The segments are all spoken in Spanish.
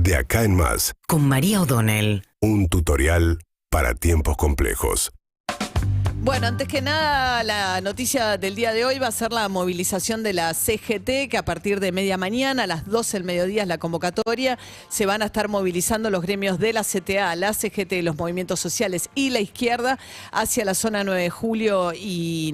De acá en más. Con María O'Donnell. Un tutorial para tiempos complejos. Bueno, antes que nada, la noticia del día de hoy va a ser la movilización de la CGT, que a partir de media mañana, a las 12 del mediodía es la convocatoria, se van a estar movilizando los gremios de la CTA, la CGT, los movimientos sociales y la izquierda hacia la zona 9 de julio y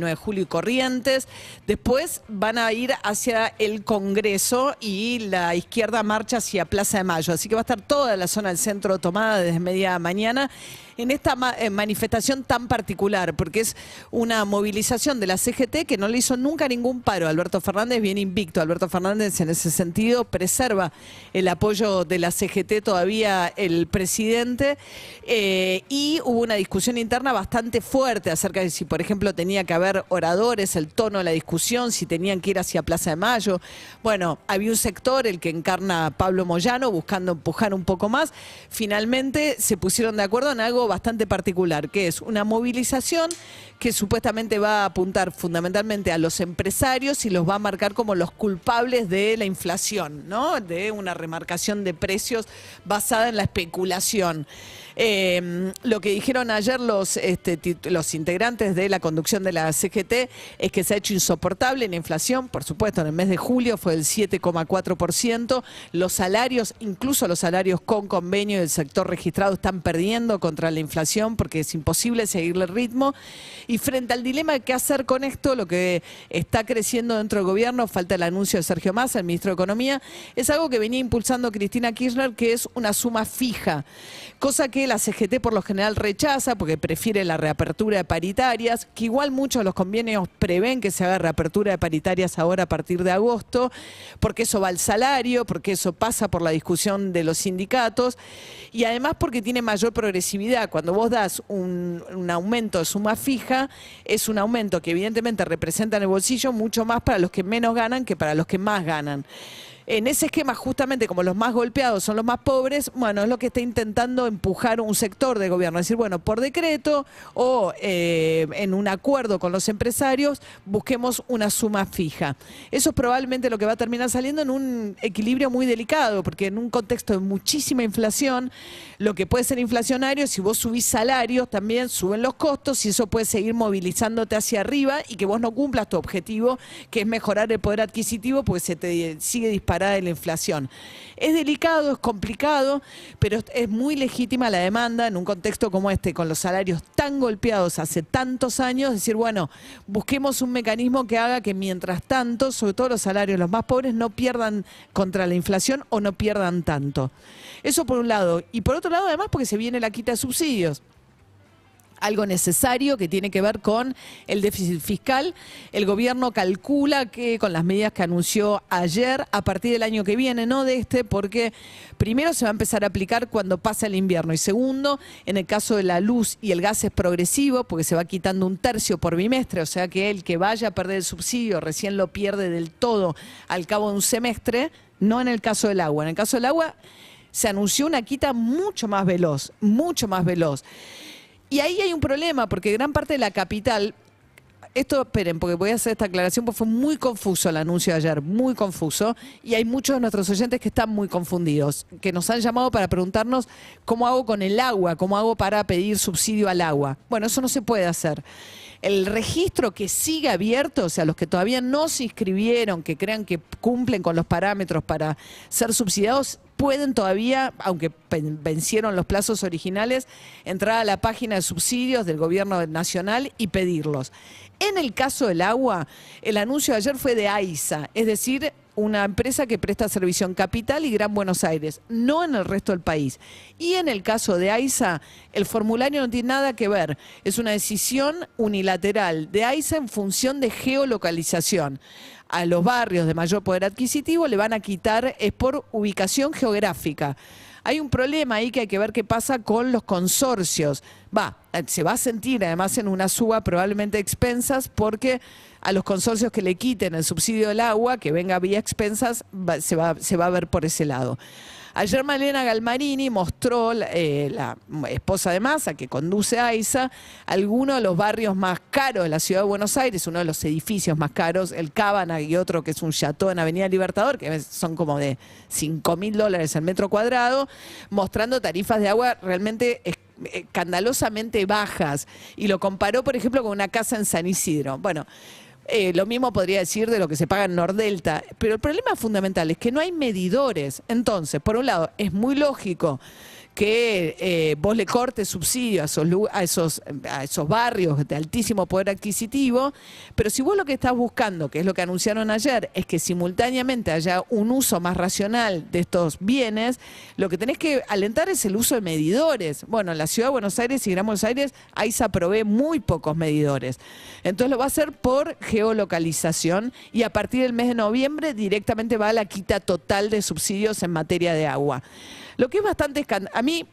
Corrientes. Después van a ir hacia el Congreso y la izquierda marcha hacia Plaza de Mayo. Así que va a estar toda la zona del centro tomada desde media mañana en esta manifestación tan particular, porque es una movilización de la CGT que no le hizo nunca ningún paro. Alberto Fernández viene invicto. Alberto Fernández en ese sentido preserva el apoyo de la CGT todavía el presidente, y hubo una discusión interna bastante fuerte acerca de si, por ejemplo, tenía que haber oradores, el tono de la discusión, si tenían que ir hacia Plaza de Mayo. Bueno, había un sector, el que encarna Pablo Moyano, buscando empujar un poco más. Finalmente se pusieron de acuerdo en algo bastante particular, que es una movilización que supuestamente va a apuntar fundamentalmente a los empresarios y los va a marcar como los culpables de la inflación, ¿no? De una remarcación de precios basada en la especulación. Lo que dijeron ayer los integrantes de la conducción de la CGT es que se ha hecho insoportable la inflación. Por supuesto, en el mes de julio fue del 7,4%. Los salarios, incluso los salarios con convenio del sector registrado, están perdiendo contra la inflación porque es imposible seguirle el ritmo. Y frente al dilema de qué hacer con esto, lo que está creciendo dentro del gobierno, falta el anuncio de Sergio Massa, el ministro de Economía, es algo que venía impulsando Cristina Kirchner, que es una suma fija, cosa que la CGT por lo general rechaza porque prefiere la reapertura de paritarias, que igual muchos de los convenios prevén que se haga reapertura de paritarias ahora a partir de agosto, porque eso va al salario, porque eso pasa por la discusión de los sindicatos y además porque tiene mayor progresividad. Cuando vos das un aumento de suma fija, es un aumento que evidentemente representa en el bolsillo mucho más para los que menos ganan que para los que más ganan. En ese esquema, justamente como los más golpeados son los más pobres, bueno, es lo que está intentando empujar un sector de gobierno. Es decir, bueno, por decreto o en un acuerdo con los empresarios, busquemos una suma fija. Eso es probablemente lo que va a terminar saliendo en un equilibrio muy delicado, porque en un contexto de muchísima inflación, lo que puede ser inflacionario, si vos subís salarios, también suben los costos y eso puede seguir movilizándote hacia arriba y que vos no cumplas tu objetivo, que es mejorar el poder adquisitivo, porque se te sigue disparando de la inflación. Es delicado, es complicado, pero es muy legítima la demanda en un contexto como este, con los salarios tan golpeados hace tantos años, decir, bueno, busquemos un mecanismo que haga que mientras tanto, sobre todo los salarios, los más pobres, no pierdan contra la inflación o no pierdan tanto. Eso por un lado. Y por otro lado, además, porque se viene la quita de subsidios. Algo necesario que tiene que ver con el déficit fiscal. El gobierno calcula que con las medidas que anunció ayer, a partir del año que viene, no de este, porque primero se va a empezar a aplicar cuando pasa el invierno y segundo, en el caso de la luz y el gas es progresivo porque se va quitando un tercio por bimestre, o sea que el que vaya a perder el subsidio recién lo pierde del todo al cabo de un semestre, no en el caso del agua. En el caso del agua se anunció una quita mucho más veloz, mucho más veloz. Y ahí hay un problema, porque gran parte de la capital, esto esperen, porque voy a hacer esta aclaración, porque fue muy confuso el anuncio de ayer, muy confuso, y hay muchos de nuestros oyentes que están muy confundidos, que nos han llamado para preguntarnos cómo hago con el agua, cómo hago para pedir subsidio al agua. Bueno, eso no se puede hacer. El registro que sigue abierto, o sea, los que todavía no se inscribieron, que crean que cumplen con los parámetros para ser subsidiados, pueden todavía, aunque vencieron los plazos originales, entrar a la página de subsidios del gobierno nacional y pedirlos. En el caso del agua, el anuncio de ayer fue de AISA, es decir, una empresa que presta servicio en Capital y Gran Buenos Aires, no en el resto del país. Y en el caso de AISA, el formulario no tiene nada que ver. Es una decisión unilateral de AISA en función de geolocalización. A los barrios de mayor poder adquisitivo le van a quitar, es por ubicación geográfica. Hay un problema ahí que hay que ver qué pasa con los consorcios. Se va a sentir además en una suba probablemente de expensas, porque a los consorcios que le quiten el subsidio del agua, que venga vía expensas, se va a ver por ese lado. Ayer Malena Galmarini mostró, la esposa de Massa, que conduce AISA, algunos de los barrios más caros de la ciudad de Buenos Aires, uno de los edificios más caros, el Cábana y otro que es un chateau en Avenida Libertador, que son como de $5.000 el metro cuadrado, mostrando tarifas de agua realmente escandalosamente bajas. Y lo comparó, por ejemplo, con una casa en San Isidro. Bueno, lo mismo podría decir de lo que se paga en Nordelta, pero el problema fundamental es que no hay medidores. Entonces, por un lado, es muy lógico que vos le cortes subsidio a esos barrios de altísimo poder adquisitivo, pero si vos lo que estás buscando, que es lo que anunciaron ayer, es que simultáneamente haya un uso más racional de estos bienes, lo que tenés que alentar es el uso de medidores. Bueno, en la Ciudad de Buenos Aires y Gran Buenos Aires, AISA provee muy pocos medidores. Entonces lo va a hacer por geolocalización y a partir del mes de noviembre directamente va a la quita total de subsidios en materia de agua. Lo que es bastante a mí,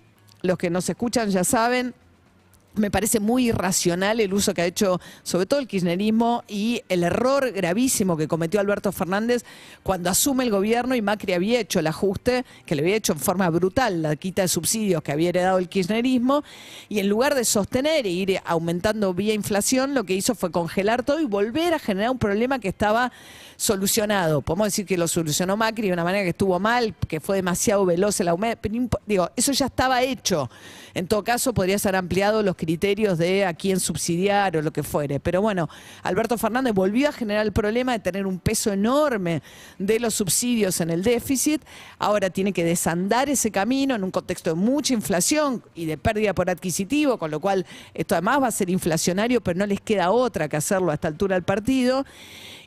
los que nos escuchan ya saben, me parece muy irracional el uso que ha hecho sobre todo el kirchnerismo y el error gravísimo que cometió Alberto Fernández cuando asume el gobierno y Macri había hecho el ajuste, que le había hecho en forma brutal la quita de subsidios que había heredado el kirchnerismo, y en lugar de sostener e ir aumentando vía inflación, lo que hizo fue congelar todo y volver a generar un problema que estaba solucionado. Podemos decir que lo solucionó Macri de una manera que estuvo mal, que fue demasiado veloz el aumento, pero digo, eso ya estaba hecho. En todo caso, podría ser ampliado los criterios de a quién subsidiar o lo que fuere. Pero bueno, Alberto Fernández volvió a generar el problema de tener un peso enorme de los subsidios en el déficit. Ahora tiene que desandar ese camino en un contexto de mucha inflación y de pérdida por adquisitivo, con lo cual esto además va a ser inflacionario, pero no les queda otra que hacerlo a esta altura del partido.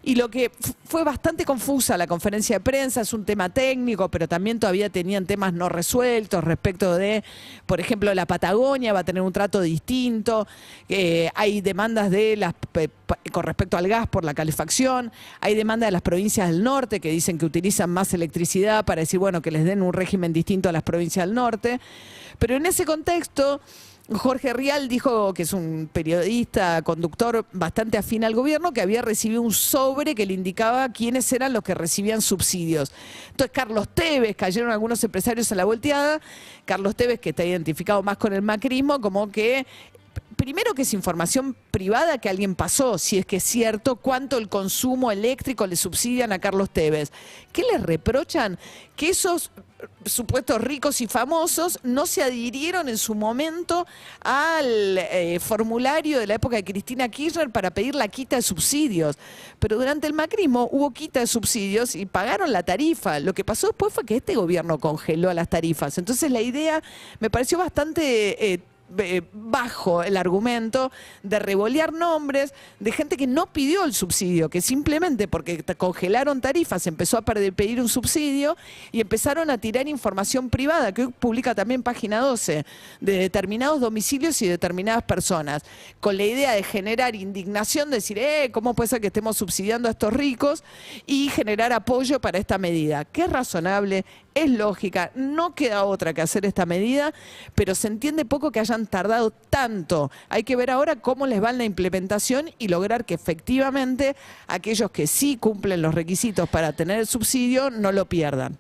Y lo que fue bastante confusa la conferencia de prensa, es un tema técnico, pero también todavía tenían temas no resueltos respecto de, por ejemplo, la Patagonia va a tener un trato distinto, hay demandas con respecto al gas por la calefacción, hay demandas de las provincias del norte que dicen que utilizan más electricidad para decir, bueno, que les den un régimen distinto a las provincias del norte. Pero en ese contexto, Jorge Rial dijo, que es un periodista, conductor bastante afín al gobierno, que había recibido un sobre que le indicaba quiénes eran los que recibían subsidios. Entonces Carlos Tevez, cayeron algunos empresarios a la volteada, Carlos Tevez, que está identificado más con el macrismo, como que primero que es información privada que alguien pasó, si es que es cierto, cuánto el consumo eléctrico le subsidian a Carlos Tevez. ¿Qué les reprochan? Que esos supuestos ricos y famosos no se adhirieron en su momento al formulario de la época de Cristina Kirchner para pedir la quita de subsidios. Pero durante el macrismo hubo quita de subsidios y pagaron la tarifa. Lo que pasó después fue que este gobierno congeló las tarifas. Entonces la idea me pareció bastante bajo el argumento de revolear nombres de gente que no pidió el subsidio, que simplemente porque congelaron tarifas empezó a pedir un subsidio y empezaron a tirar información privada, que hoy publica también Página 12, de determinados domicilios y determinadas personas, con la idea de generar indignación, de decir, ¿cómo puede ser que estemos subsidiando a estos ricos? Y generar apoyo para esta medida, que es razonable, es lógica, no queda otra que hacer esta medida, pero se entiende poco que hayan tardado tanto. Hay que ver ahora cómo les va en la implementación y lograr que efectivamente aquellos que sí cumplen los requisitos para tener el subsidio no lo pierdan.